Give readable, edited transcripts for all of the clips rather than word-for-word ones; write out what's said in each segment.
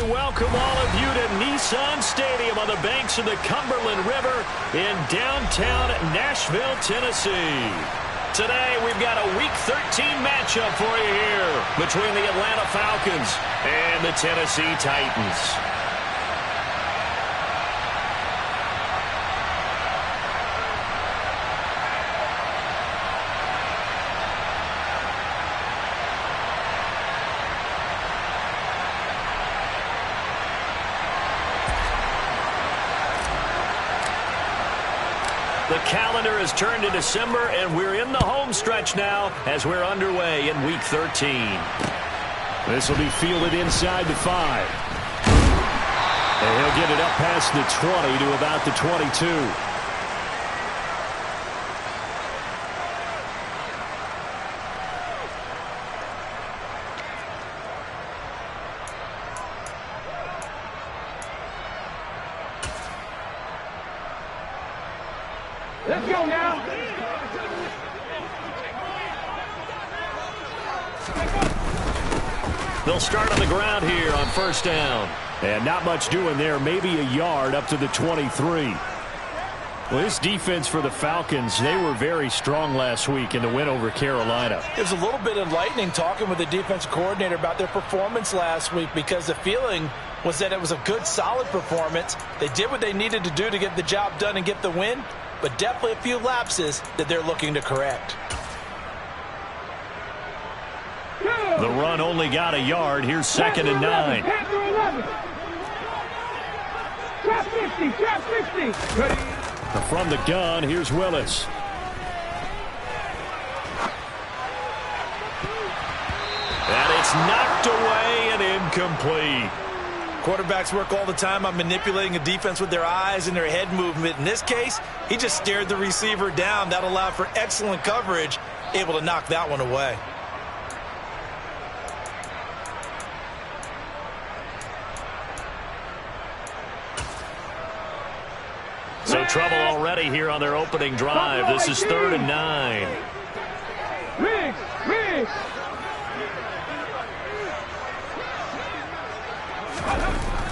welcome all of you to Nissan Stadium on the banks of the Cumberland River in downtown Nashville, Tennessee. Today, we've got a Week 13 matchup for you here between the Atlanta Falcons and the Tennessee Titans. The calendar has turned to December, and we're in the home stretch now as we're underway in Week 13. This will be fielded inside the 5. And he'll get it up past the 20 to about the 22. Let's go now. They'll start on the ground here on first down. And not much doing there. Maybe a yard up to the 23. Well, this defense for the Falcons, they were very strong last week in the win over Carolina. It was a little bit enlightening talking with the defensive coordinator about their performance last week, because the feeling was that it was a good, solid performance. They did what they needed to do to get the job done and get the win, but definitely a few lapses that they're looking to correct. The run only got a yard. Here's second and 9. Trap 50, trap 50. Ready. From the gun, here's Willis. And it's knocked away and incomplete. Quarterbacks work all the time on manipulating a defense with their eyes and their head movement. In this case, he just stared the receiver down. That allowed for excellent coverage, able to knock that one away. So trouble already here on their opening drive. This is 3rd and 9. Riggs.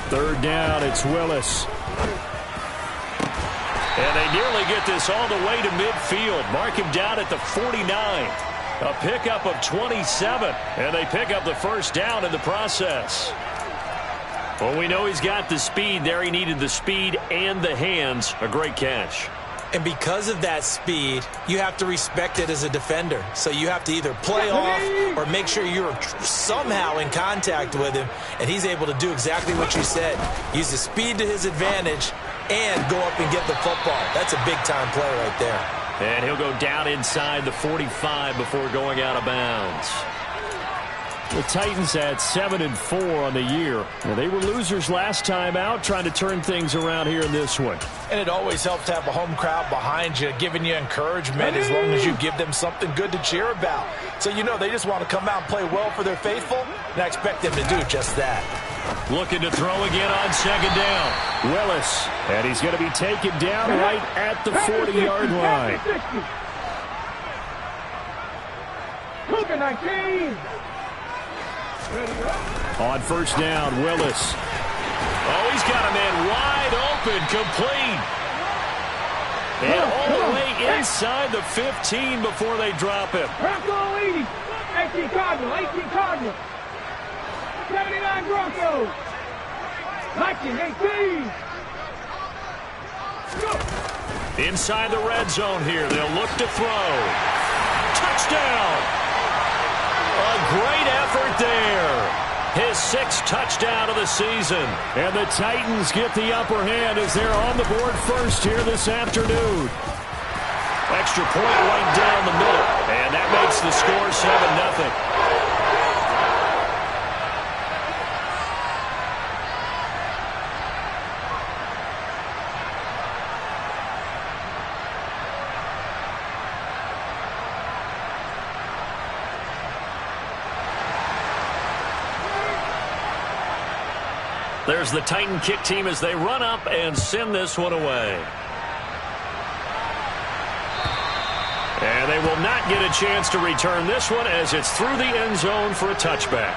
Third down, it's Willis. And they nearly get this all the way to midfield. Mark him down at the 49. A pickup of 27. And they pick up the first down in the process. Well, we know he's got the speed there. He needed the speed and the hands. A great catch. And because of that speed, you have to respect it as a defender. So you have to either play off or make sure you're somehow in contact with him. And he's able to do exactly what you said. Use the speed to his advantage and go up and get the football. That's a big-time play right there. And he'll go down inside the 45 before going out of bounds. The Titans had 7-4 on the year. Well, they were losers last time out, trying to turn things around here in this one. And it always helps to have a home crowd behind you, giving you encouragement as long as you give them something good to cheer about. So you know they just want to come out and play well for their faithful, and I expect them to do just that. Looking to throw again on second down. Willis, and he's going to be taken down right at the 40-yard line. Cougar 19. On first down, Willis. Oh, he's got a man wide open, complete. And all the way inside the 15 before they drop him. Bronco 80. 18 Cardinal. 79 Broncos. 19, 18. Inside the red zone here. They'll look to throw. Touchdown. A great effort there. His 6th touchdown of the season. And the Titans get the upper hand as they're on the board first here this afternoon. Extra point right down the middle. And that makes the score 7-0. There's the Titan kick team as they run up and send this one away. And they will not get a chance to return this one as it's through the end zone for a touchback.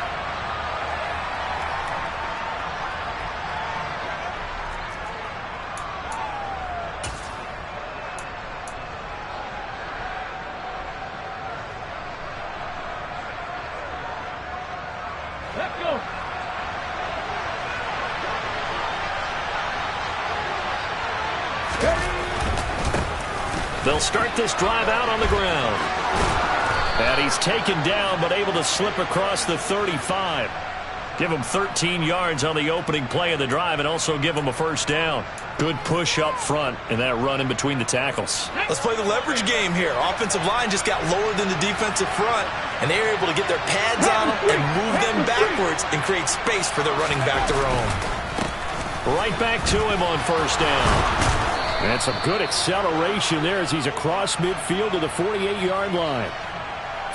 They'll start this drive out on the ground. And he's taken down, but able to slip across the 35. Give him 13 yards on the opening play of the drive and also give him a first down. Good push up front and that run in between the tackles. Let's play the leverage game here. Offensive line just got lower than the defensive front, and they were able to get their pads on them and move them backwards and create space for their running back to roam. Right back to him on first down. And some good acceleration there as he's across midfield to the 48-yard line.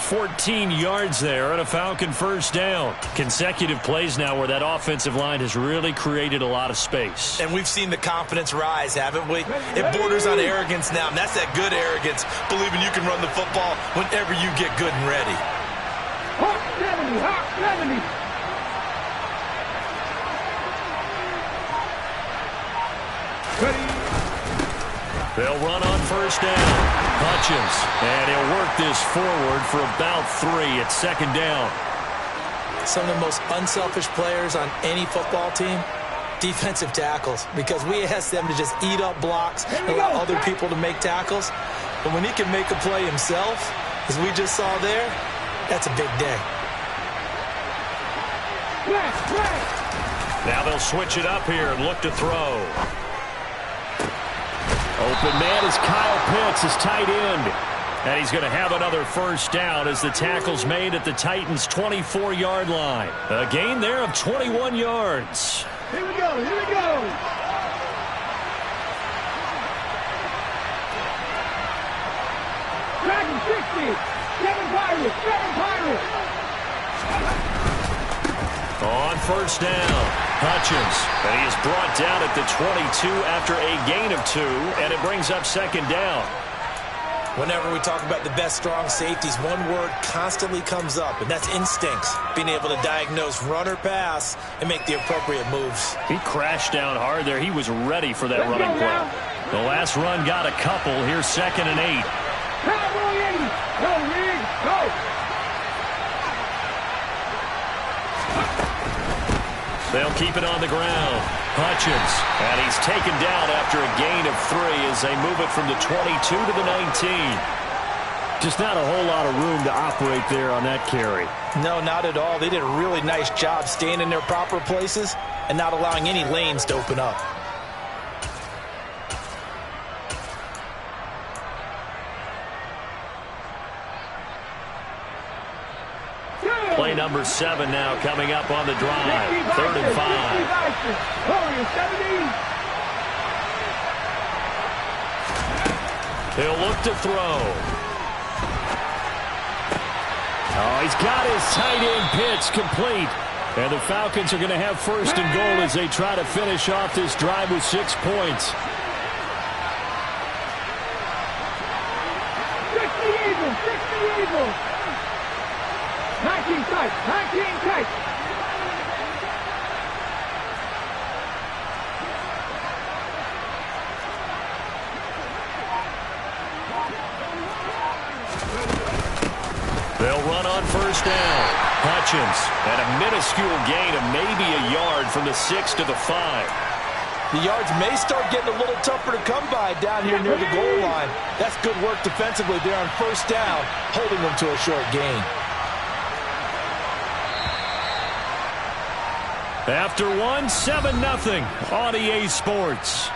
14 yards there and a Falcon first down. Consecutive plays now where that offensive line has really created a lot of space. And we've seen the confidence rise, haven't we? It borders on arrogance now, and that's that good arrogance, believing you can run the football whenever you get good and ready. Hawk 70, Hawk 70. Ready. They'll run on first down. Hutchins, and he'll work this forward for about 3 at second down. Some of the most unselfish players on any football team, defensive tackles, because we ask them to just eat up blocks and allow other people to make tackles. But when he can make a play himself, as we just saw there, that's a big day. Now they'll switch it up here and look to throw. Open man is Kyle Pitts, his tight end. And he's going to have another first down as the tackle's made at the Titans' 24-yard line. A gain there of 21 yards. Here we go, here we go. Dragon 60. 7 Pirates, 7 Pirates. On first down, Hutchins, and he is brought down at the 22 after a gain of 2, and it brings up second down. Whenever we talk about the best strong safeties, one word constantly comes up, and that's instincts. Being able to diagnose run or pass and make the appropriate moves. He crashed down hard there. He was ready for that running play. The last run got a couple. Here's 2nd and 8. Cowboy 80. Go, Reed, go. They'll keep it on the ground. Hutchins, and he's taken down after a gain of 3 as they move it from the 22 to the 19. Just not a whole lot of room to operate there on that carry. No, not at all. They did a really nice job staying in their proper places and not allowing any lanes to open up. Play number 7 now coming up on the drive. 3rd and 5. He'll look to throw. Oh, he's got his tight end Pitts complete. And the Falcons are going to have 1st and goal as they try to finish off this drive with 6 points. 60 Eagles, 60 Eagles. 19 tight, 19 tight. They'll run on first down. Hutchins, and a minuscule gain of maybe a yard from the 6 to the 5. The yards may start getting a little tougher to come by down here near the goal line. That's good work defensively there on first down, holding them to a short gain. After 1, 7-0 on EA Sports.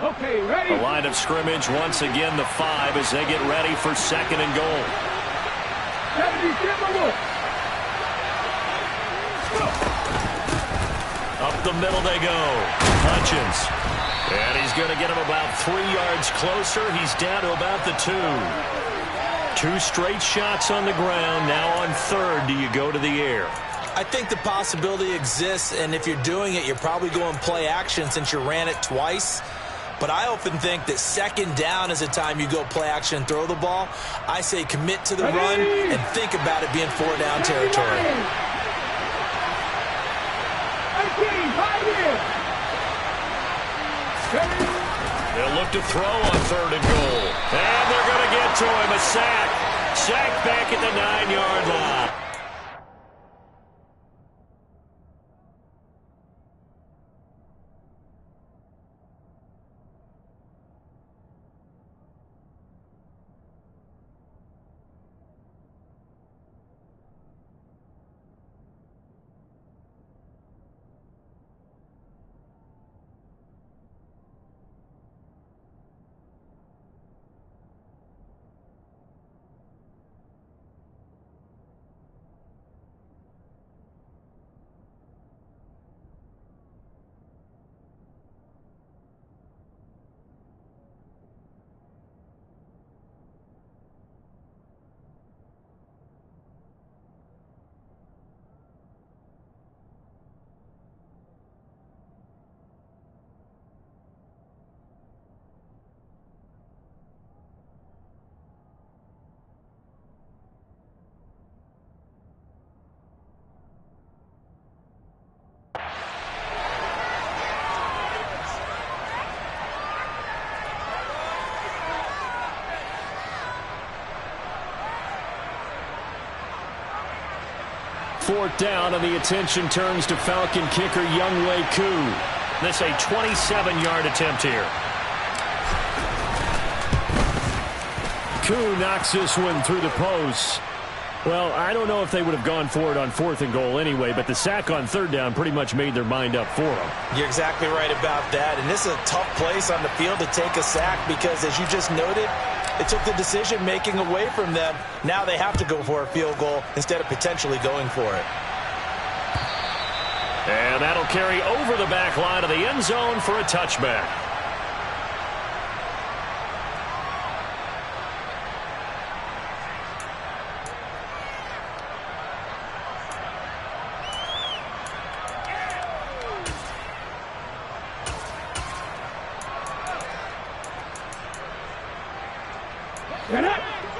Okay, ready. The line of scrimmage once again the 5 as they get ready for 2nd and goal. 70 Timberwolves. Up the middle they go. Hutchins. And he's going to get him about 3 yards closer. He's down to about the 2. 2 straight shots on the ground. Now on 3rd, do you go to the air? I think the possibility exists, and if you're doing it, you're probably going play action since you ran it twice. but I often think that second down is a time you go play action and throw the ball. I say commit to the run and think about it being 4-down territory. They'll look to throw on 3rd and goal. And they're going to get to him. A sack. Sack back at the 9-yard line. Fourth down, and the attention turns to Falcon kicker Younghoe Koo. This a 27-yard attempt here. Koo knocks this one through the post. Well, I don't know if they would have gone for it on 4th and goal anyway, but the sack on 3rd down pretty much made their mind up for them. You're exactly right about that, and this is a tough place on the field to take a sack because, as you just noted, it took the decision-making away from them. Now they have to go for a field goal instead of potentially going for it. And that'll carry over the back line of the end zone for a touchback.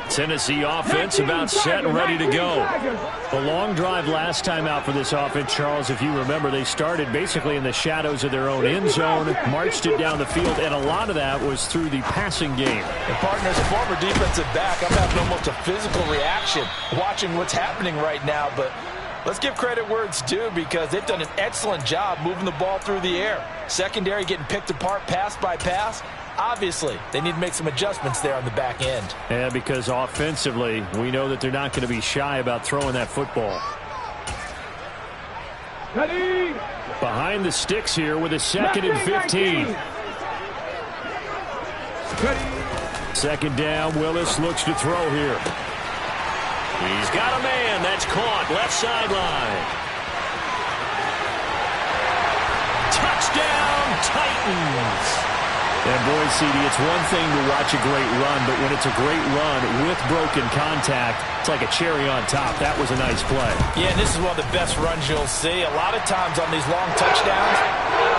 Tennessee offense about set and ready to go. The long drive last time out for this offense, Charles, if you remember, they started basically in the shadows of their own end zone, marched it down the field, and a lot of that was through the passing game. And partner, as a former defensive back, I'm having almost a physical reaction watching what's happening right now, but let's give credit where it's due because they've done an excellent job moving the ball through the air. Secondary getting picked apart pass by pass. Obviously, they need to make some adjustments there on the back end. Yeah, because offensively, we know that they're not going to be shy about throwing that football. Ready. Behind the sticks here with a 2nd and 15. Ready. Second down, Willis looks to throw here. He's got a man. That's caught. Left sideline. Touchdown, Titans. And boy, CD, it's one thing to watch a great run, but when it's a great run with broken contact, it's like a cherry on top. That was a nice play. Yeah, and this is one of the best runs you'll see. A lot of times on these long touchdowns,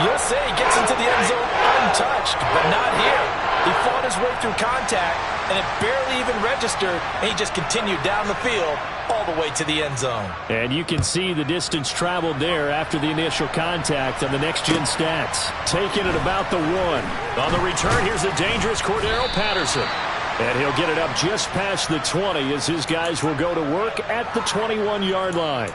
you'll say he gets into the end zone untouched, but not here. He fought his way through contact, and it barely even registered, and he just continued down the field all the way to the end zone. And you can see the distance traveled there after the initial contact on the next-gen stats. Taking it about the 1. On the return, here's the dangerous Cordero Patterson. And he'll get it up just past the 20 as his guys will go to work at the 21-yard line.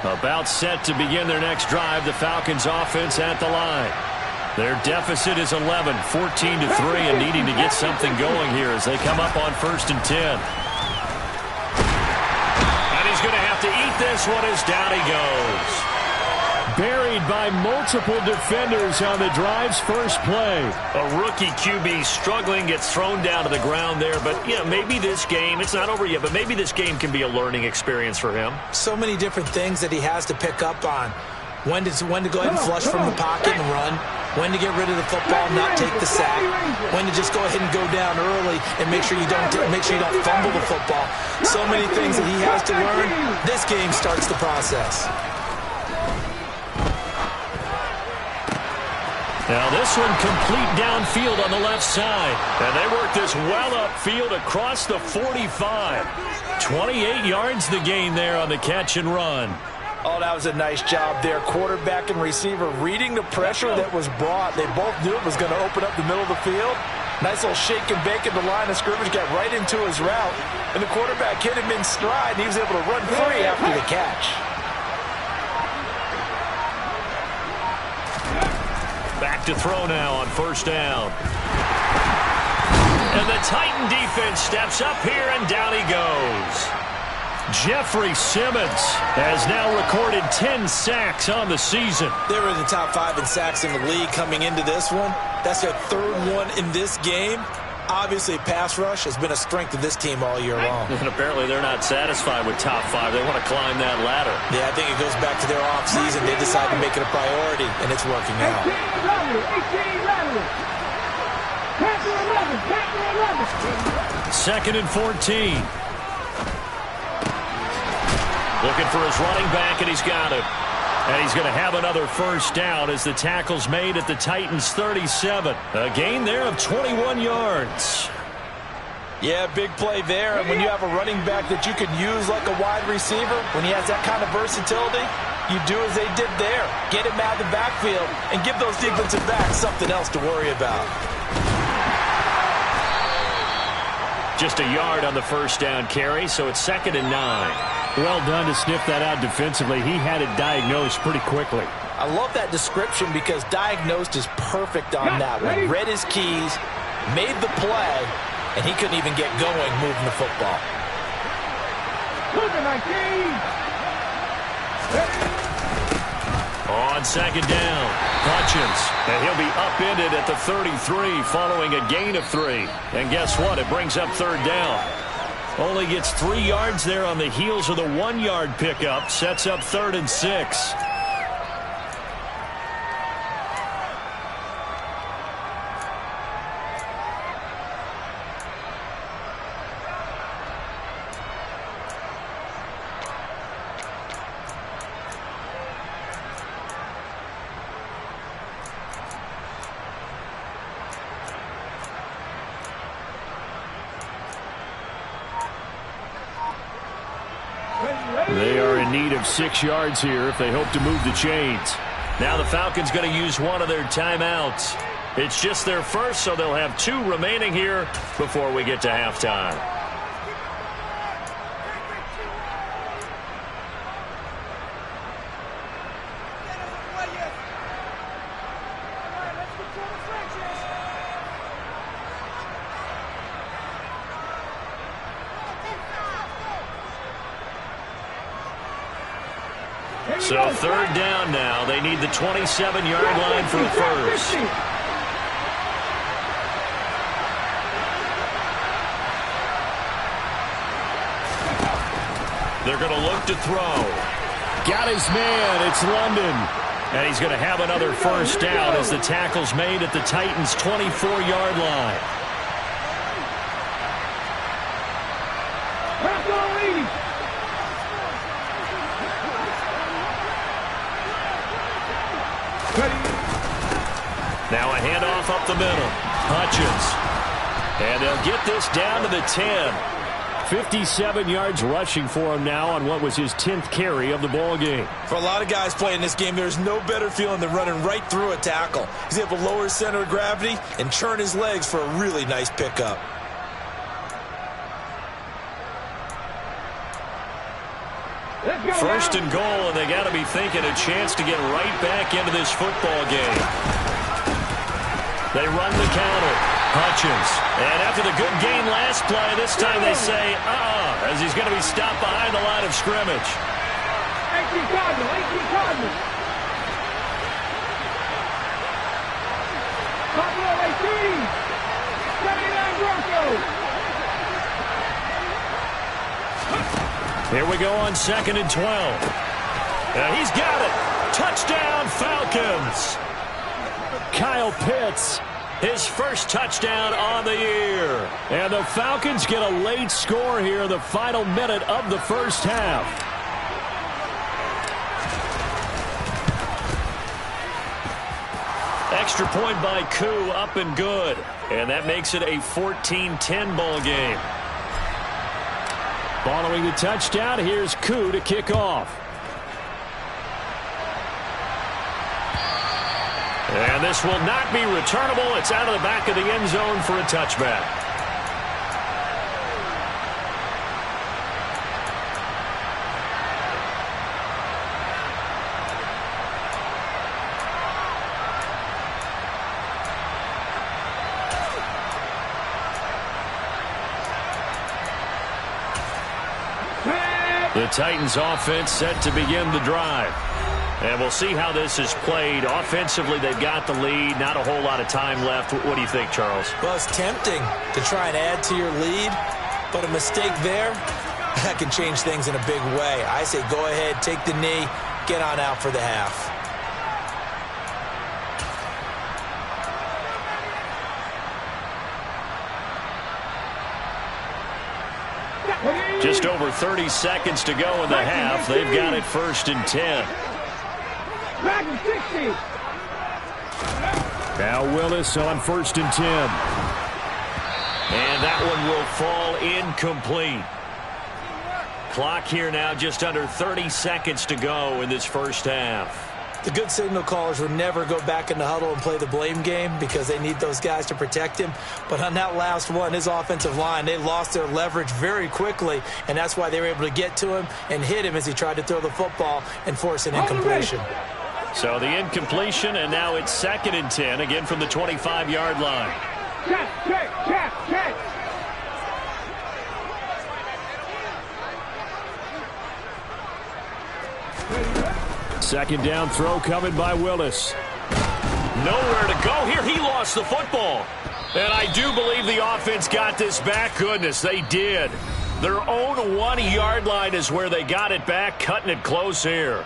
About set to begin their next drive, the Falcons offense at the line. Their deficit is 11, 14-3, and needing to get something going here as they come up on 1st and 10. And he's going to have to eat this one as down he goes. Buried by multiple defenders on the drive's first play. A rookie QB struggling, gets thrown down to the ground there. But, you know, maybe this game, it's not over yet, but maybe this game can be a learning experience for him. So many different things that he has to pick up on. When to go ahead and flush from the pocket and run. When to get rid of the football, not take the sack. When to just go ahead and go down early and make sure you don't fumble the football. So many things that he has to learn. This game starts the process. Now this one complete downfield on the left side. And they work this well upfield across the 45. 28 yards the gain there on the catch and run. Oh, that was a nice job there. Quarterback and receiver reading the pressure that was brought. They both knew it was going to open up the middle of the field. Nice little shake and bake at the line of scrimmage, got right into his route. And the quarterback hit him in stride, and he was able to run free after the catch. Back to throw now on first down. And the Titan defense steps up here, and down he goes. Jeffrey Simmons has now recorded 10 sacks on the season. They were in the top 5 in sacks in the league coming into this one. That's their third one in this game. Obviously, pass rush has been a strength of this team all year long. And apparently they're not satisfied with top 5. They want to climb that ladder. Yeah, I think it goes back to their offseason. They decided to make it a priority, and it's working out. 2nd and 14. Looking for his running back, and he's got it. And he's going to have another first down as the tackle's made at the Titans' 37. A gain there of 21 yards. Yeah, big play there. And when you have a running back that you can use like a wide receiver, when he has that kind of versatility, you do as they did there. Get him out of the backfield and give those defensive backs something else to worry about. Just a yard on the first down carry, so it's 2nd and 9. Well done to sniff that out defensively. He had it diagnosed pretty quickly. I love that description because diagnosed is perfect on that one. Read his keys, made the play, and he couldn't even get going moving the football. On 2nd down, Hutchins, and he'll be upended at the 33 following a gain of 3. And guess what? It brings up 3rd down. Only gets 3 yards there on the heels of the 1-yard pickup. Sets up 3rd and 6. They are in need of 6 yards here if they hope to move the chains. Now the Falcons going to use one of their timeouts. It's just their first, so they'll have 2 remaining here before we get to halftime. So 3rd down now. They need the 27-yard line for a first. They're going to look to throw. Got his man. It's London. And he's going to have another first down as the tackle's made at the Titans' 24-yard line. Now a handoff up the middle. Hutchins. And they'll get this down to the 10. 57 yards rushing for him now on what was his 10th carry of the ball game. For a lot of guys playing this game, there's no better feeling than running right through a tackle. He's able to lower his center of gravity and churn his legs for a really nice pickup. First and goal, and they got to be thinking a chance to get right back into this football game. They run the counter. Hutchins. And after the good gain last play, this time they say, as he's going to be stopped behind the line of scrimmage. Buffalo 18. 79 Broncos. Here we go on 2nd and 12. He's got it. Touchdown, Falcons. Kyle Pitts, his first touchdown on the year. And the Falcons get a late score here in the final minute of the first half. Extra point by Koo, up and good. And that makes it a 14-10 ball game. Following the touchdown, here's Koo to kick off. And this will not be returnable. It's out of the back of the end zone for a touchback. The Titans offense set to begin the drive. And we'll see how this is played. Offensively, they've got the lead. Not a whole lot of time left. What do you think, Charles? Well, it's tempting to try and add to your lead, but a mistake there, that can change things in a big way. I say go ahead, take the knee, get on out for the half. Just over 30 seconds to go in the half. They've got it 1st and 10. Back to 60. Now Willis on 1st and 10. And that one will fall incomplete. Clock here now, just under 30 seconds to go in this first half. The good signal callers would never go back in the huddle and play the blame game because they need those guys to protect him. But on that last one, his offensive line, they lost their leverage very quickly, and that's why they were able to get to him and hit him as he tried to throw the football and force an incompletion. So the incompletion, and now it's 2nd and 10, again from the 25-yard line. Check. 2nd down throw coming by Willis. Nowhere to go here. He lost the football. And I do believe the offense got this back. Goodness, they did. Their own 1-yard line is where they got it back, cutting it close here.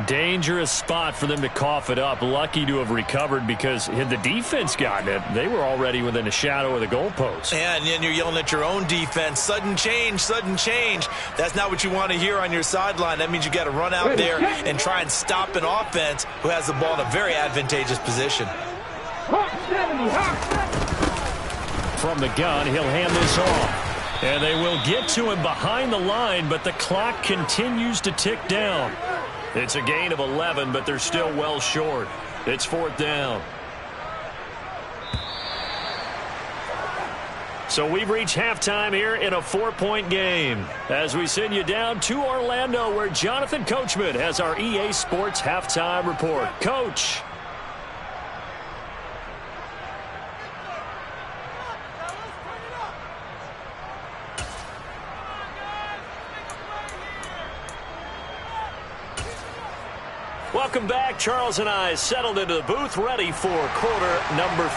Dangerous spot for them to cough it up. Lucky to have recovered because had the defense gotten it, they were already within a shadow of the goalpost. Yeah, and then you're yelling at your own defense. Sudden change, sudden change. That's not what you want to hear on your sideline. That means you got to run out there and try and stop an offense who has the ball in a very advantageous position. From the gun, he'll hand this off. And they will get to him behind the line, but the clock continues to tick down. It's a gain of 11, but they're still well short. It's 4th down. So we've reached halftime here in a 4-point game as we send you down to Orlando where Jonathan Coachman has our EA Sports halftime report. Coach. Welcome back. Charles and I settled into the booth, ready for quarter number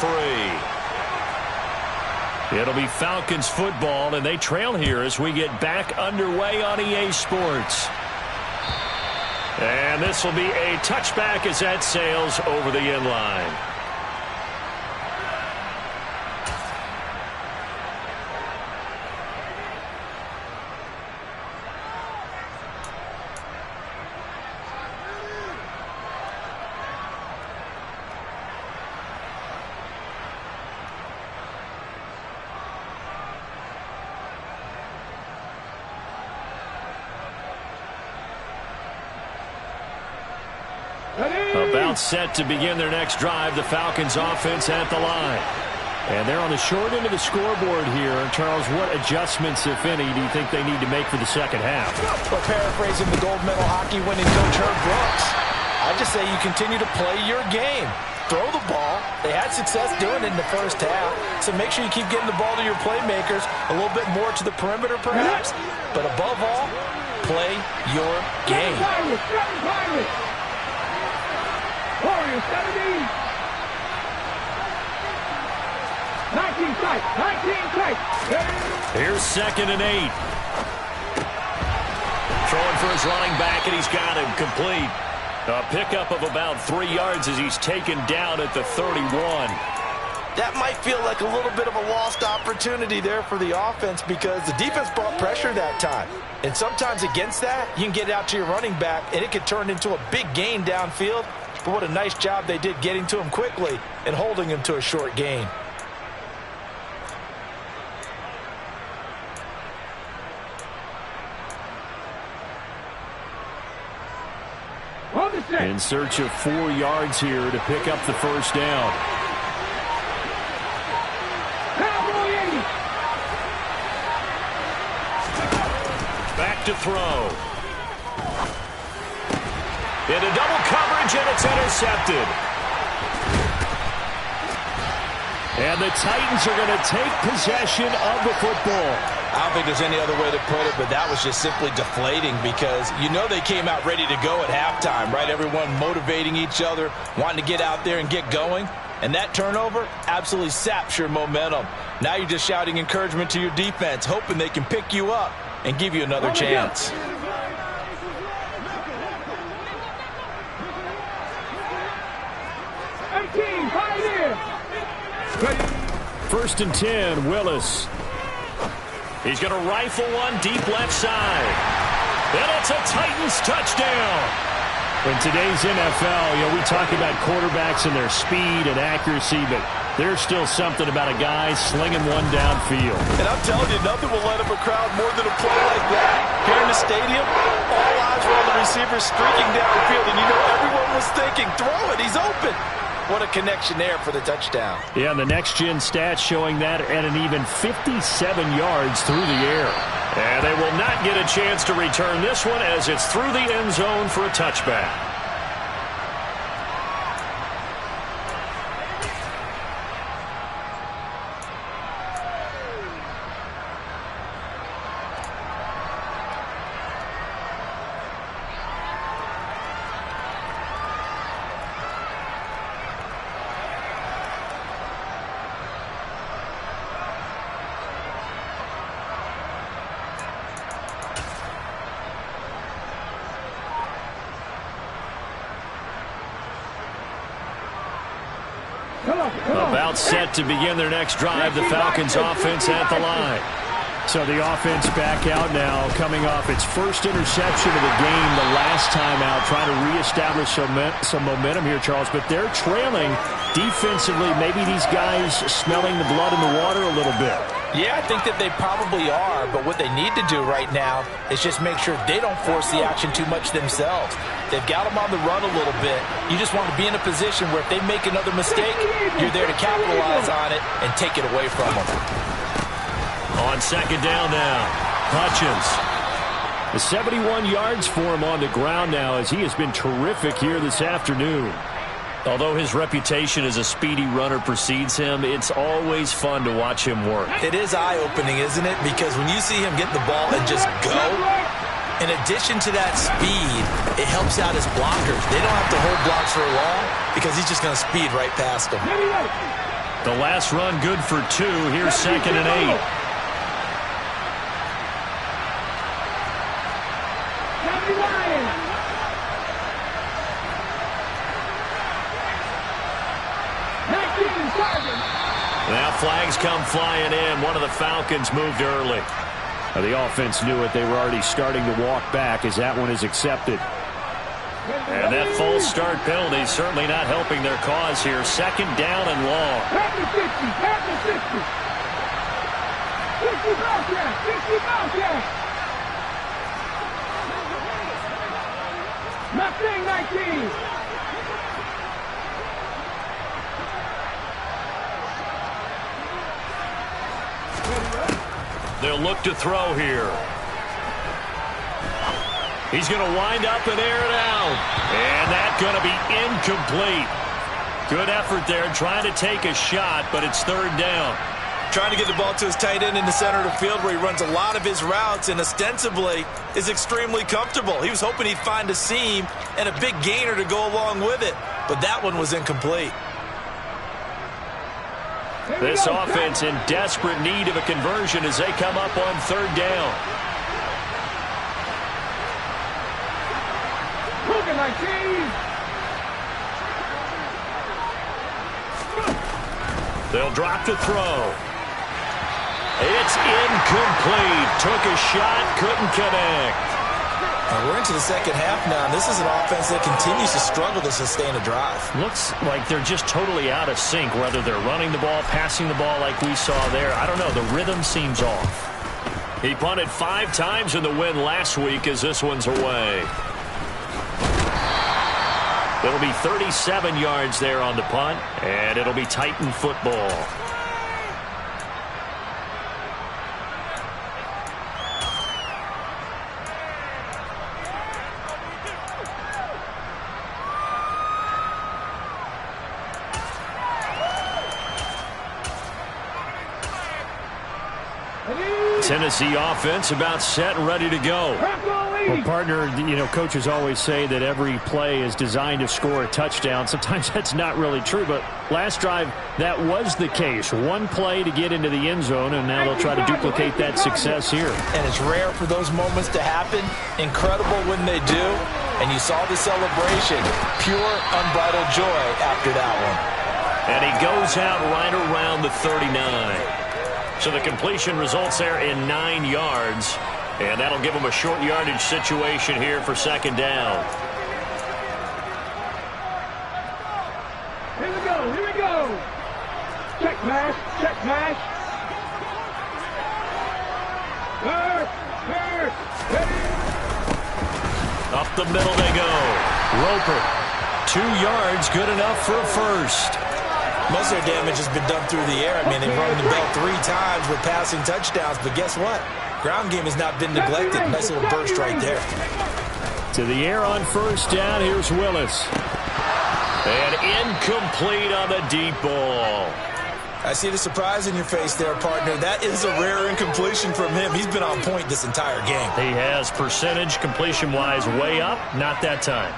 3. It'll be Falcons football, and they trail here as we get back underway on EA Sports. And this will be a touchback as that sails over the end line. About set to begin their next drive, the Falcons offense at the line. And they're on the short end of the scoreboard here. Charles, what adjustments, if any, do you think they need to make for the second half? Well, paraphrasing the gold medal hockey winning coach Herb Brooks, I just say you continue to play your game. Throw the ball. They had success doing it in the first half, so make sure you keep getting the ball to your playmakers, a little bit more to the perimeter perhaps, but above all, play your game. 19 tight. 19 tight. Here's 2nd and 8. Throwing for his running back, and he's got him complete. A pickup of about 3 yards as he's taken down at the 31. That might feel like a little bit of a lost opportunity there for the offense because the defense brought pressure that time. And sometimes against that, you can get out to your running back, and it could turn into a big gain downfield. But what a nice job they did getting to him quickly and holding him to a short gain. In search of 4 yards here to pick up the first down. Back to throw. Into double coverage, and it's intercepted. And the Titans are going to take possession of the football. I don't think there's any other way to put it, but that was just simply deflating because you know they came out ready to go at halftime, right? Everyone motivating each other, wanting to get out there and get going. And that turnover absolutely saps your momentum. Now you're just shouting encouragement to your defense, hoping they can pick you up and give you another chance. First and 10, Willis. He's going to rifle one deep left side. And it's a Titans touchdown. In today's NFL, we talk about quarterbacks and their speed and accuracy, but there's still something about a guy slinging one downfield. And I'm telling you, nothing will light up a crowd more than a play like that. Here in the stadium, all eyes were on the receiver streaking downfield, and everyone was thinking, throw it, he's open. What a connection there for the touchdown. Yeah, and the next-gen stats showing that at an even 57 yards through the air. And they will not get a chance to return this one as it's through the end zone for a touchback. About set to begin their next drive, the Falcons offense at the line. So the offense back out now, coming off its first interception of the game the last time out, trying to reestablish some momentum here, Charles. But they're trailing defensively. Maybe these guys smelling the blood in the water a little bit. Yeah, I think that they probably are, but what they need to do right now is just make sure they don't force the action too much themselves. They've got them on the run a little bit. You just want to be in a position where if they make another mistake, you're there to capitalize on it and take it away from them. On second down now, Hutchins. The 71 yards for him on the ground now as he has been terrific here this afternoon. Although his reputation as a speedy runner precedes him, it's always fun to watch him work. It is eye-opening, isn't it? Because when you see him get the ball and just go, in addition to that speed, it helps out his blockers. They don't have to hold blocks for long because he's just going to speed right past them. The last run good for 2. Here's 2nd and 8. Now flags come flying in. One of the Falcons moved early. The offense knew it. They were already starting to walk back as that one is accepted. And that false start penalty certainly not helping their cause here. Second down and long. Pass the 60. Pass the 60. 60 Bobcats. 60 Bobcats. Mustang 19. They'll look to throw here. He's going to wind up and air it out. And that's going to be incomplete. Good effort there trying to take a shot, but it's third down. Trying to get the ball to his tight end in the center of the field where he runs a lot of his routes and ostensibly is extremely comfortable. He was hoping he'd find a seam and a big gainer to go along with it, but that one was incomplete. This offense in desperate need of a conversion as they come up on third down. They'll drop to throw. It's incomplete. Took a shot, couldn't connect. We're into the second half now. This is an offense that continues to struggle to sustain a drive. Looks like they're just totally out of sync, whether they're running the ball, passing the ball like we saw there. I don't know. The rhythm seems off. He punted 5 times in the win last week as this one's away. It'll be 37 yards there on the punt, and it'll be Titan football. Tennessee offense about set and ready to go. Well, partner, you know, coaches always say that every play is designed to score a touchdown. Sometimes that's not really true, but last drive, that was the case. One play to get into the end zone, and now they'll try to duplicate that success here. And it's rare for those moments to happen. Incredible when they do. And you saw the celebration. Pure, unbridled joy after that one. And he goes out right around the 39. So the completion results there in 9 yards. And that'll give them a short yardage situation here for second down. Here we go, here we go. Check mash, check mash. Up the middle they go. Roper, 2 yards, good enough for a first. Most of their damage has been done through the air. I mean, they've rung the bell 3 times with passing touchdowns, but guess what? Ground game has not been neglected. Nice little burst right there. To the air on first down. Here's Willis. And incomplete on the deep ball. I see the surprise in your face there, partner. That is a rare incompletion from him. He's been on point this entire game. He has percentage completion-wise way up. Not that time.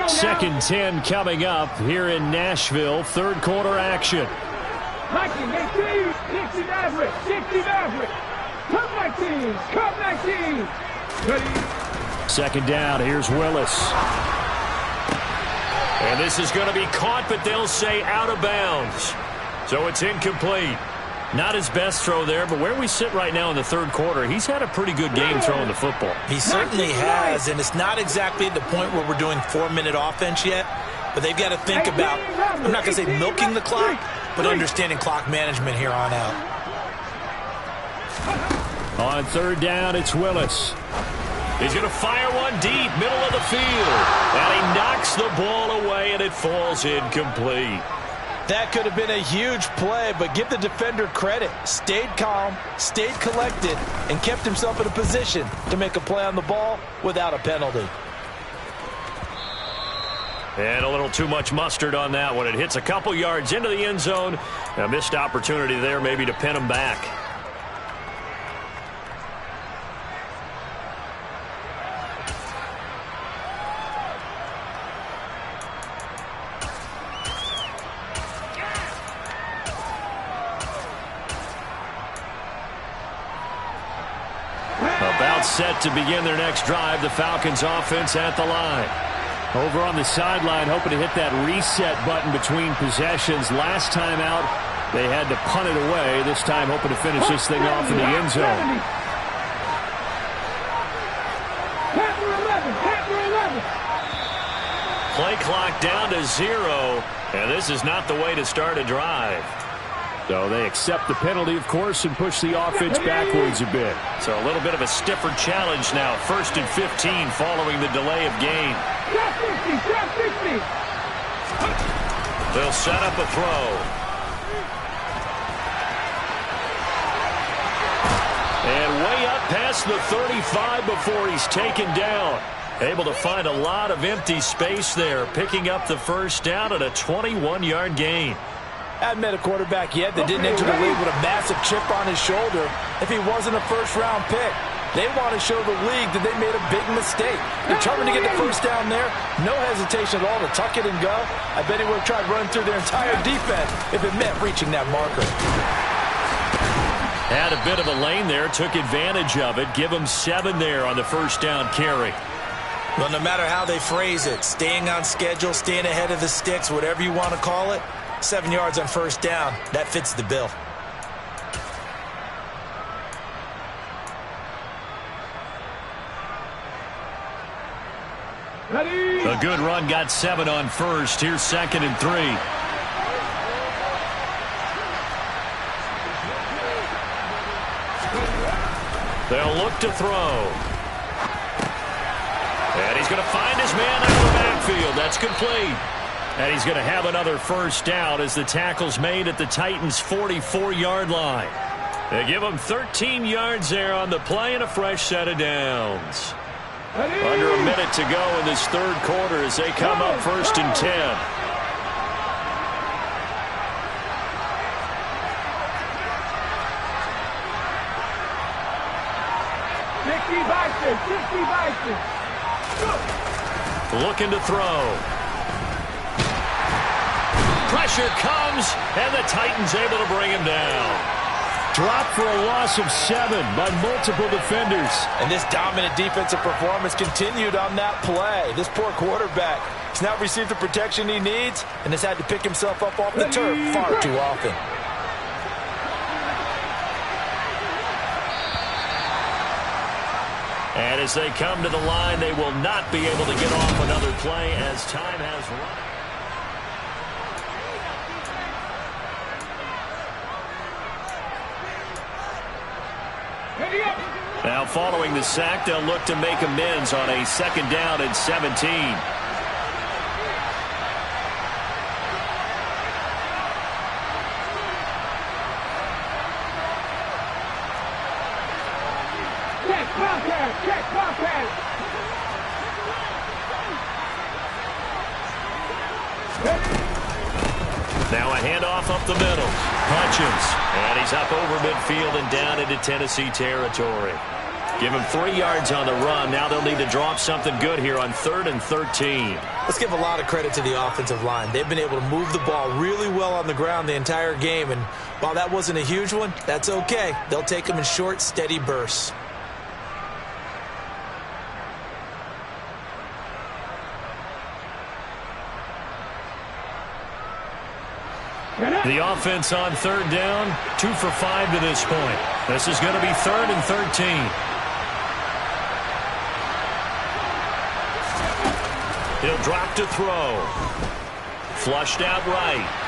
Second 10 coming up here in Nashville. Third quarter action. 19, 18, 60 Maverick, 60 Maverick. Come 19. Ready. Second down. Here's Willis. And this is going to be caught, but they'll say out of bounds. So it's incomplete. Not his best throw there, but where we sit right now in the third quarter, he's had a pretty good game throwing the football. He certainly has, and it's not exactly at the point where we're doing 4-minute offense yet, but they've got to think about, I'm not going to say milking the clock, but understanding clock management here on out. On third down, it's Willis. He's going to fire one deep, middle of the field, and he knocks the ball away, and it falls incomplete. That could have been a huge play, but give the defender credit. Stayed calm, stayed collected, and kept himself in a position to make a play on the ball without a penalty. And a little too much mustard on that one. It hits a couple yards into the end zone. A missed opportunity there maybe to pin him back. Set to begin their next drive. The Falcons offense at the line. Over on the sideline, hoping to hit that reset button between possessions. Last time out, they had to punt it away. This time, hoping to finish this thing off in the end zone. Play clock down to 0, and this is not the way to start a drive. So they accept the penalty, of course, and push the offense backwards a bit. So a little bit of a stiffer challenge now. 1st and 15 following the delay of game. They'll set up a throw. And way up past the 35 before he's taken down. Able to find a lot of empty space there, picking up the first down at a 21-yard gain. Hadn't met a quarterback yet that didn't enter the league with a massive chip on his shoulder if he wasn't a first-round pick. They want to show the league that they made a big mistake. Determined to get the first down there. No hesitation at all to tuck it and go. I bet he would have tried running through their entire defense if it meant reaching that marker. Had a bit of a lane there, took advantage of it. Give him 7 there on the first down carry. Well, no matter how they phrase it, staying on schedule, staying ahead of the sticks, whatever you want to call it, 7 yards on first down, that fits the bill. Ready. A good run got 7 on first. Here's 2nd and 3. They'll look to throw. And he's going to find his man out of the backfield. That's complete. And he's going to have another first down as the tackle's made at the Titans' 44-yard line. They give him 13 yards there on the play and a fresh set of downs. Ready. Under a minute to go in this third quarter as they come up 1st and 10. Looking to throw. Pressure comes, and the Titans able to bring him down. Dropped for a loss of 7 by multiple defenders. And this dominant defensive performance continued on that play. This poor quarterback has not received the protection he needs and has had to pick himself up off the turf far too often. And as they come to the line, they will not be able to get off another play as time has run. Now following the sack, they'll look to make amends on a 2nd down and 17. Check contact. Now a handoff up the middle. Hutchins. And he's up over midfield and down into Tennessee territory. Give him 3 yards on the run. Now they'll need to drop something good here on 3rd and 13. Let's give a lot of credit to the offensive line. They've been able to move the ball really well on the ground the entire game. And while that wasn't a huge one, that's okay. They'll take them in short, steady bursts. The offense on 3rd down, 2 for 5 to this point. This is going to be 3rd and 13. He'll drop to throw. Flushed out right.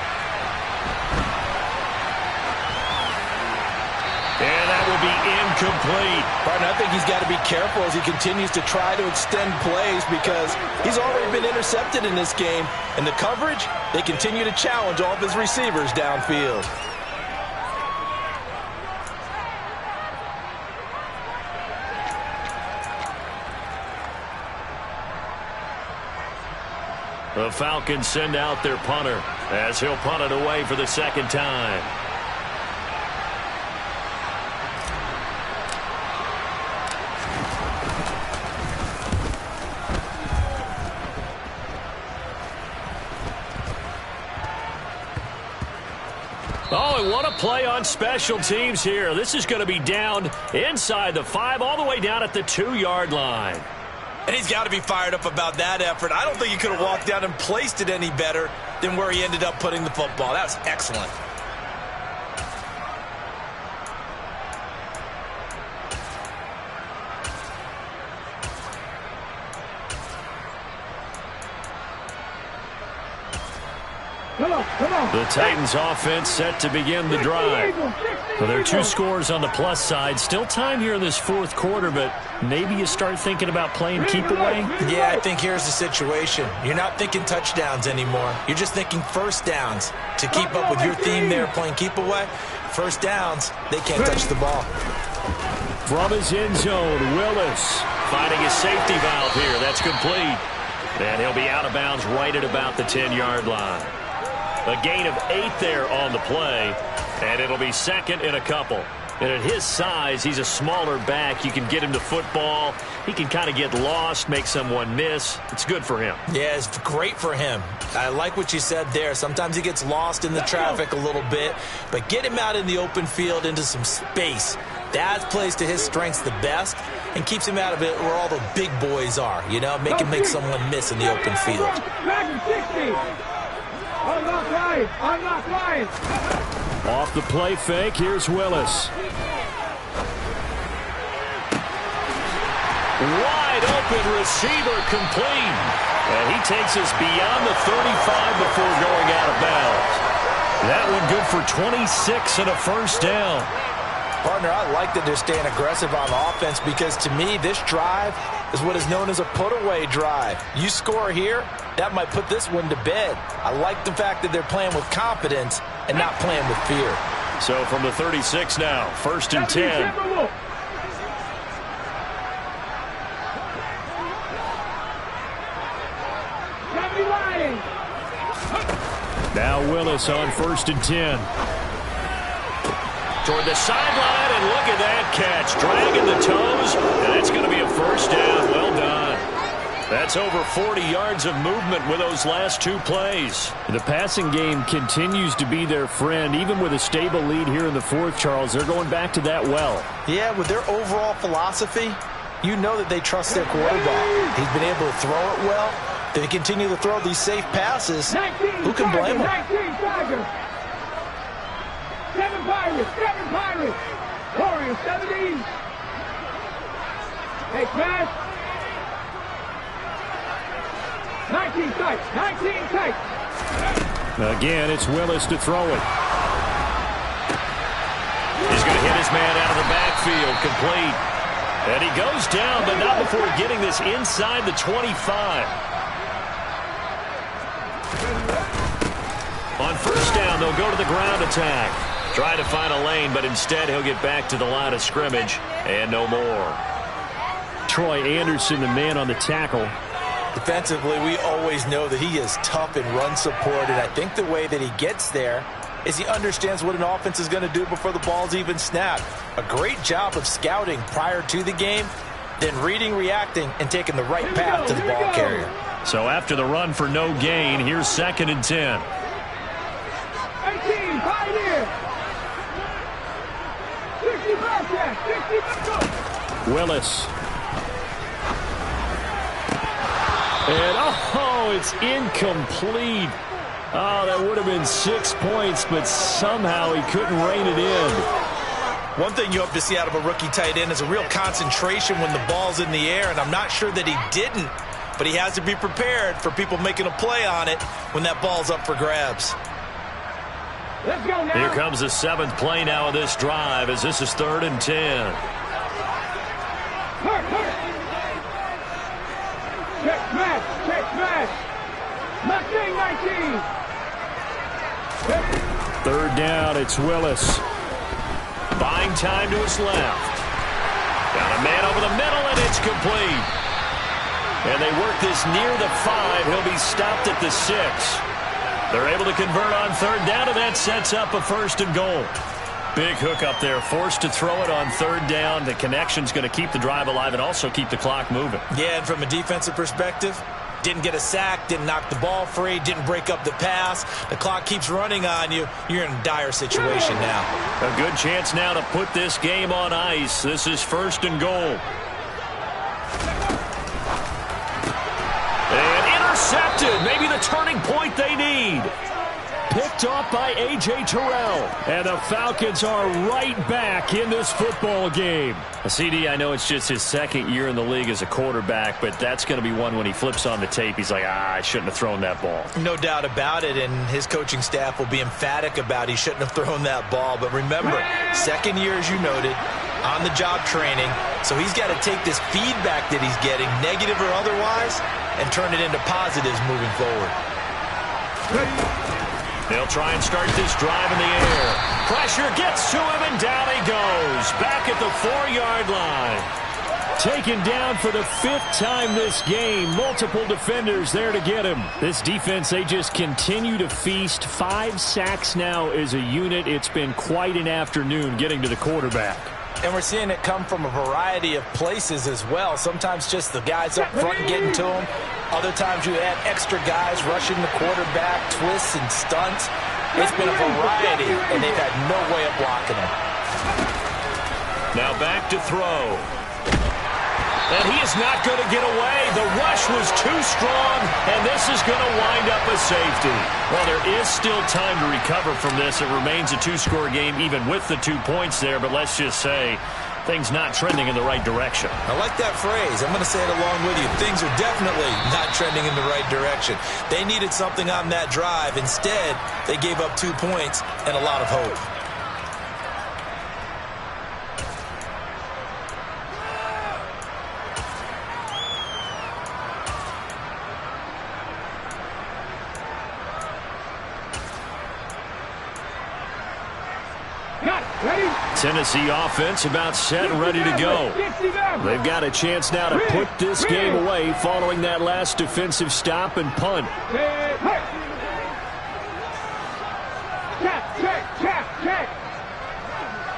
And that will be incomplete. Partner, I think he's got to be careful as he continues to try to extend plays because he's already been intercepted in this game. And the coverage, they continue to challenge all of his receivers downfield. The Falcons send out their punter as he'll punt it away for the 2nd time. Oh, and what a play on special teams here. This is going to be down inside the 5, all the way down at the 2-yard line. And he's got to be fired up about that effort. I don't think he could have walked down and placed it any better than where he ended up putting the football. That was excellent. Come on. The Titans offense set to begin the drive. Well, there are 2 scores on the plus side. Still time here in this 4th quarter, but maybe you start thinking about playing keep away? Yeah, I think here's the situation. You're not thinking touchdowns anymore. You're just thinking first downs. To keep up with your theme there, playing keep away, first downs, they can't touch the ball. From his end zone, Willis finding his safety valve here. That's complete. And he'll be out of bounds right at about the 10-yard line. A gain of 8 there on the play, and it'll be second and a couple. And at his size, he's a smaller back. You can get him to football. He can kind of get lost, make someone miss. It's good for him. Yeah, it's great for him. I like what you said there. Sometimes he gets lost in the traffic a little bit, but get him out in the open field into some space. That plays to his strengths the best and keeps him out of it where all the big boys are, you know, make him make someone miss in the open field. Off the play fake, here's Willis. Wide open receiver complete. And he takes us beyond the 35 before going out of bounds. That one good for 26 and a first down. Partner, I like that they're staying aggressive on offense because to me, this drive is what is known as a put-away drive. You score here, that might put this one to bed. I like the fact that they're playing with confidence and not playing with fear. So from the 36 now, first and 10. Now Willis on first and 10. Toward the sideline, and look at that catch. Dragging the toes, and that's going to be a first down. Well done. That's over 40 yards of movement with those last 2 plays. The passing game continues to be their friend. Even with a stable lead here in the fourth, Charles, they're going back to that well. Yeah, with their overall philosophy, you know that they trust their quarterback. He's been able to throw it well. They continue to throw these safe passes. Who can blame them? 7 Pirates. Warriors, 17. Hey, smash. 19 tight. Again, it's Willis to throw it. He's going to hit his man out of the backfield, complete. And he goes down, but not before getting this inside the 25. On first down, they'll go to the ground attack. Try to find a lane, but instead he'll get back to the line of scrimmage and no more. Troy Anderson, the man on the tackle. Defensively, we always know that he is tough in run support, and I think the way that he gets there is he understands what an offense is going to do before the ball's even snapped. A great job of scouting prior to the game, then reading, reacting, and taking the right path to the ball carrier. So after the run for no gain, here's second and 10. 18, Pioneer. 60 Willis. And, it's incomplete. Oh, that would have been 6 points, but somehow he couldn't rein it in. One thing you hope to see out of a rookie tight end is a real concentration when the ball's in the air, and I'm not sure that he didn't, but he has to be prepared for people making a play on it when that ball's up for grabs. Let's go now. Here comes the 7th play now of this drive as this is 3rd and 10. Check smash. Mustang 19. 3rd down, it's Willis. Buying time to his left. Got a man over the middle, and it's complete. And they work this near the 5. He'll be stopped at the 6. They're able to convert on 3rd down, and that sets up a 1st and goal. Big hook up there, forced to throw it on 3rd down. The connection's going to keep the drive alive and also keep the clock moving. Yeah, and from a defensive perspective, didn't get a sack, didn't knock the ball free, didn't break up the pass. The clock keeps running on you. You're in a dire situation now. A good chance now to put this game on ice. This is 1st and goal. And intercepted. Maybe the turning point they need. Picked off by A.J. Terrell. And the Falcons are right back in this football game. CD, I know it's just his 2nd year in the league as a quarterback, but that's going to be one when he flips on the tape, he's like, I shouldn't have thrown that ball. No doubt about it, and his coaching staff will be emphatic about he shouldn't have thrown that ball. But remember, 2nd year, as you noted, on-the-job training, so he's got to take this feedback that he's getting, negative or otherwise, and turn it into positives moving forward. They'll try and start this drive in the air. Pressure gets to him, and down he goes. Back at the 4-yard line. Taken down for the 5th time this game. Multiple defenders there to get him. This defense, they just continue to feast. 5 sacks now as a unit. It's been quite an afternoon getting to the quarterback. And we're seeing it come from a variety of places as well. Sometimes just the guys up front getting to him. Other times you add extra guys rushing the quarterback, twists and stunts. It's been a variety, and they've had no way of blocking him. Now back to throw. And he is not going to get away. The rush was too strong, and this is going to wind up a safety. Well, there is still time to recover from this. It remains a 2-score game even with the 2 points there, but let's just say things not trending in the right direction. I like that phrase. I'm going to say it along with you. Things are definitely not trending in the right direction. They needed something on that drive. Instead, they gave up 2 points and a lot of hope. Tennessee offense about set and ready to go. They've got a chance now to put this game away following that last defensive stop and punt. Check.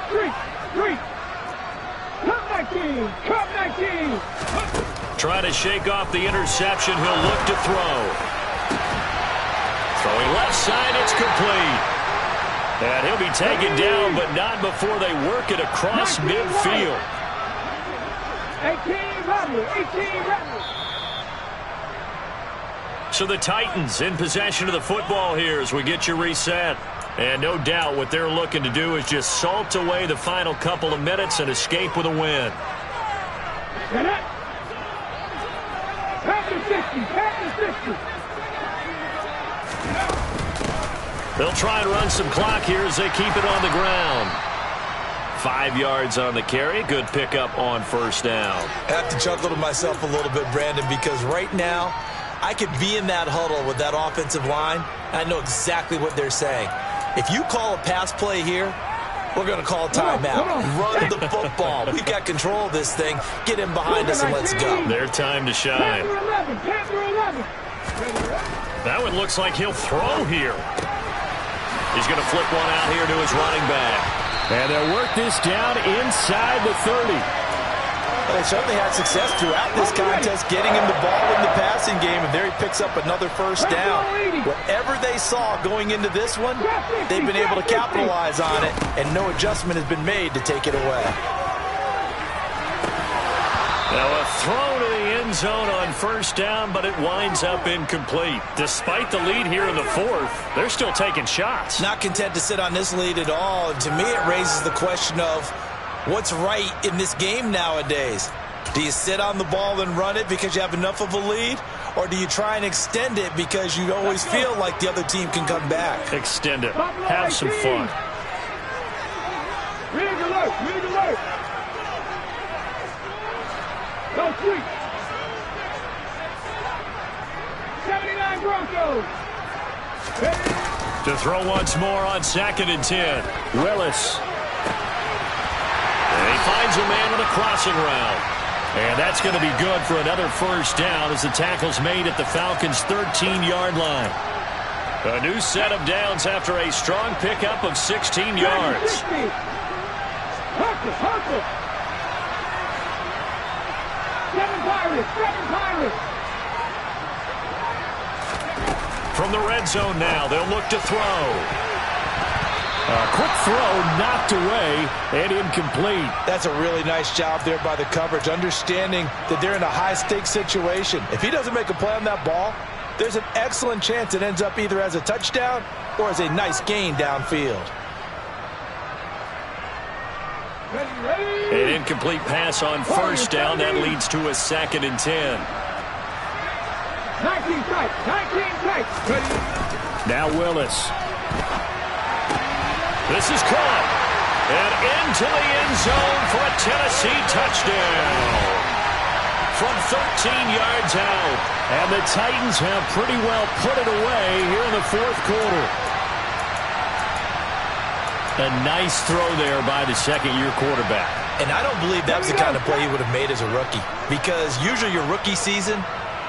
3. Come 19. Trying to shake off the interception. He'll look to throw. Throwing left side, it's complete. And he'll be taken down, but not before they work it across midfield. 18. So the Titans in possession of the football here as we get you reset. And no doubt what they're looking to do is just salt away the final couple of minutes and escape with a win. Pass the 60. They'll try and run some clock here as they keep it on the ground. 5 yards on the carry. Good pickup on first down. I have to chuckle to myself a little bit, Brandon, because right now I could be in that huddle with that offensive line. I know exactly what they're saying. If you call a pass play here, we're going to call a timeout. Run the football. We've got control of this thing. Get him behind us and let's go. Their time to shine. That one looks like he'll throw here. He's going to flip one out here to his running back. And they'll work this down inside the 30. Well, they certainly had success throughout this contest getting him the ball in the passing game, and there he picks up another first down. Whatever they saw going into this one, they've been able to capitalize on it, and no adjustment has been made to take it away. Now a throw to the end zone on first down, but it winds up incomplete. Despite the lead here in the 4th, they're still taking shots. Not content to sit on this lead at all. And to me, it raises the question of what's right in this game nowadays. Do you sit on the ball and run it because you have enough of a lead? Or do you try and extend it because you always feel like the other team can come back? Extend it. Have some fun. Rig alert. Go sweep. 79 Broncos. To throw once more on 2nd and 10. Willis. And he finds a man on a crossing route. And that's going to be good for another first down as the tackle's made at the Falcons' 13-yard line. A new set of downs after a strong pickup of 16 yards. Hustle. 7 Pirates. From the red zone now, they'll look to throw. A quick throw knocked away and incomplete. That's a really nice job there by the coverage, understanding that they're in a high-stakes situation. If he doesn't make a play on that ball, there's an excellent chance it ends up either as a touchdown or as a nice gain downfield. An incomplete pass on first down. That leads to a 2nd and 10. 19 tight. Now Willis. This is caught. And into the end zone for a Tennessee touchdown. From 13 yards out. And the Titans have pretty well put it away here in the 4th quarter. A nice throw there by the second-year quarterback. And I don't believe that was the kind of play he would have made as a rookie, because usually your rookie season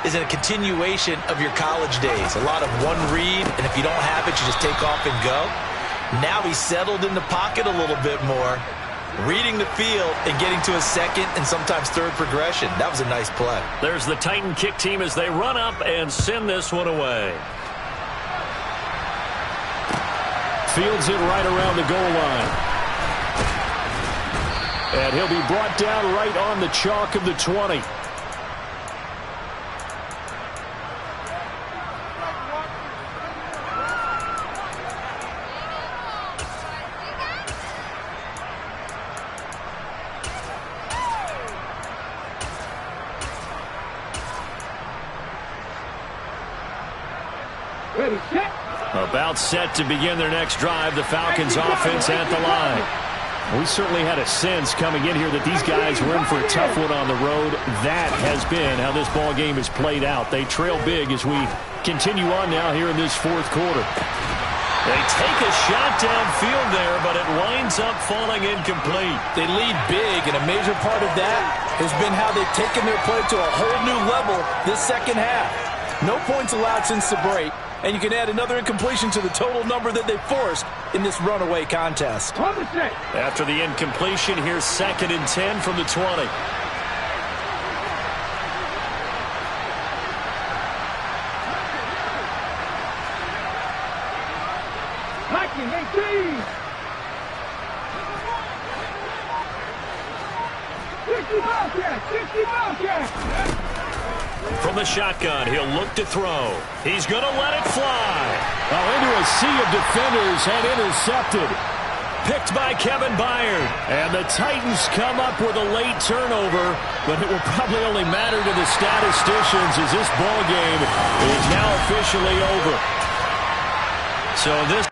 is a continuation of your college days. A lot of one read, and if you don't have it, you just take off and go. Now he's settled in the pocket a little bit more, reading the field and getting to a second and sometimes third progression. That was a nice play. There's the Titan kick team as they run up and send this one away. Fields it right around the goal line. And he'll be brought down right on the chalk of the 20. Ready, set. About set to begin their next drive. The Falcons offense at the line. We certainly had a sense coming in here that these guys were in for a tough one on the road. That has been how this ball game has played out. They trail big as we continue on now here in this fourth quarter. They take a shot downfield there, but it winds up falling incomplete. They lead big, and a major part of that has been how they've taken their play to a whole new level this second half. No points allowed since the break, and you can add another incompletion to the total number that they forced in this runaway contest. On the set. After the incompletion, here's 2nd and 10 from the 20. Hacking 18. 60 Bobcats. 60 Bobcats. From the shotgun, he'll look to throw. He's going to let it fly. Into a sea of defenders and intercepted. Picked by Kevin Byard. And the Titans come up with a late turnover, but it will probably only matter to the statisticians as this ball game is now officially over. So this